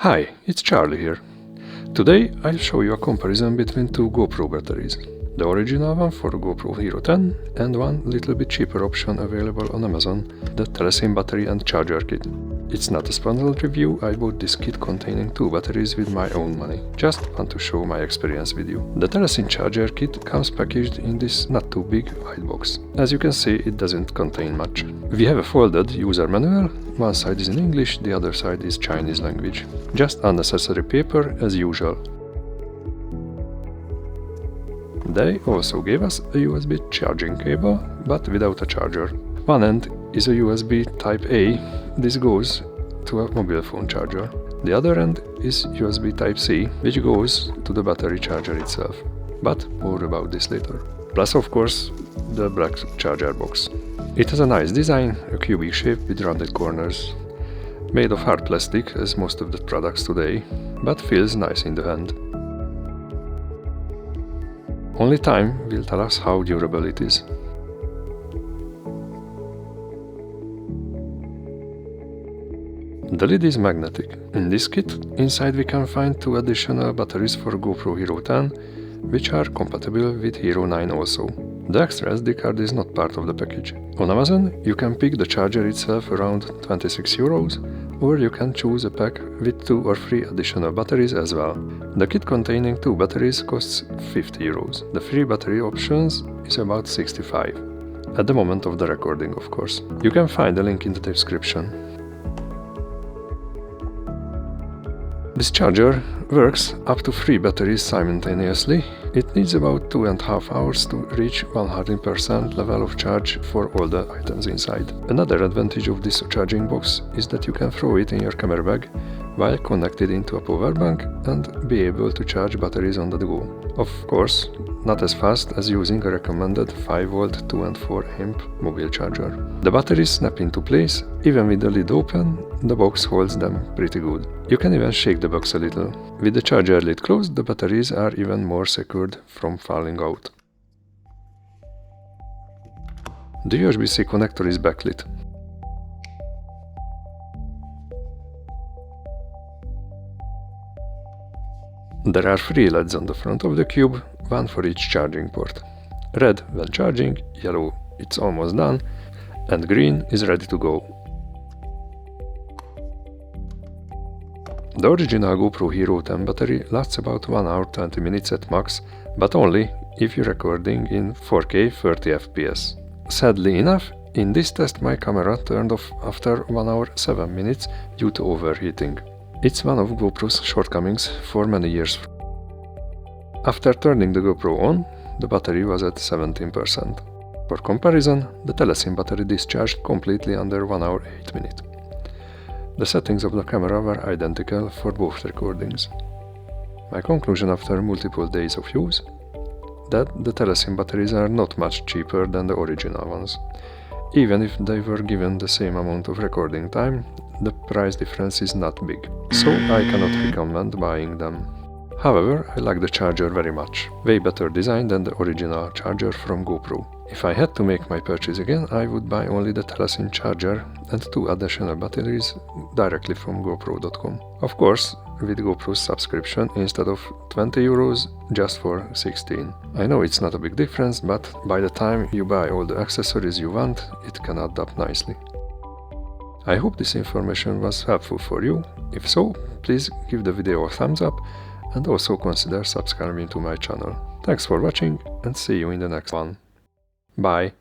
Hi, it's Charlie here. Today I'll show you a comparison between two GoPro batteries. The original one for GoPro Hero 10 and one little bit cheaper option available on Amazon, the Telesim battery and charger kit. It's not a sponsored review, I bought this kit containing two batteries with my own money. Just want to show my experience with you. The Telesim charger kit comes packaged in this not too big white box. As you can see, it doesn't contain much. We have a folded user manual, one side is in English, the other side is Chinese language. Just unnecessary paper as usual. They also gave us a USB charging cable, but without a charger. One end is a USB Type A, this goes to a mobile phone charger. The other end is USB Type C, which goes to the battery charger itself. But more about this later. Plus, of course, the black charger box. It has a nice design, a cubic shape with rounded corners. Made of hard plastic, as most of the products today, but feels nice in the hand. Only time will tell us how durable it is. The lid is magnetic. In this kit, inside we can find two additional batteries for GoPro Hero 10, which are compatible with Hero 9 also. The extra SD card is not part of the package. On Amazon, you can pick the charger itself around 26 euros, or you can choose a pack with 2 or 3 additional batteries as well. The kit containing 2 batteries costs 50 euros. The free battery options is about 65. At the moment of the recording, of course. You can find the link in the description. This charger works up to 3 batteries simultaneously. It needs about 2.5 hours to reach 100% level of charge for all the items inside. Another advantage of this charging box is that you can throw it in your camera bag while connected into a power bank and be able to charge batteries on the go. Of course, not as fast as using a recommended 5V 2 and 4 amp mobile charger. The batteries snap into place, even with the lid open, the box holds them pretty good. You can even shake the box a little. With the charger lid closed, the batteries are even more secured from falling out. The USB-C connector is backlit. There are 3 LEDs on the front of the cube, one for each charging port. Red when charging, yellow it's almost done, and green is ready to go. The original GoPro Hero 10 battery lasts about 1 hour 20 minutes at max, but only if you're recording in 4K 30 FPS. Sadly enough, in this test my camera turned off after 1 hour 7 minutes due to overheating. It's one of GoPro's shortcomings for many years. After turning the GoPro on, the battery was at 17%. For comparison, the Telesim battery discharged completely under 1 hour 8 minutes. The settings of the camera were identical for both recordings. My conclusion after multiple days of use: that the Telesim batteries are not much cheaper than the original ones. Even if they were given the same amount of recording time, the price difference is not big, so I cannot recommend buying them. However, I like the charger very much. Way better design than the original charger from GoPro. If I had to make my purchase again, I would buy only the Telesim charger and 2 additional batteries directly from GoPro.com. Of course, with GoPro's subscription instead of 20 euros, just for 16. I know it's not a big difference, but by the time you buy all the accessories you want, it can add up nicely. I hope this information was helpful for you. If so, please give the video a thumbs up and also consider subscribing to my channel. Thanks for watching and see you in the next one. Bye!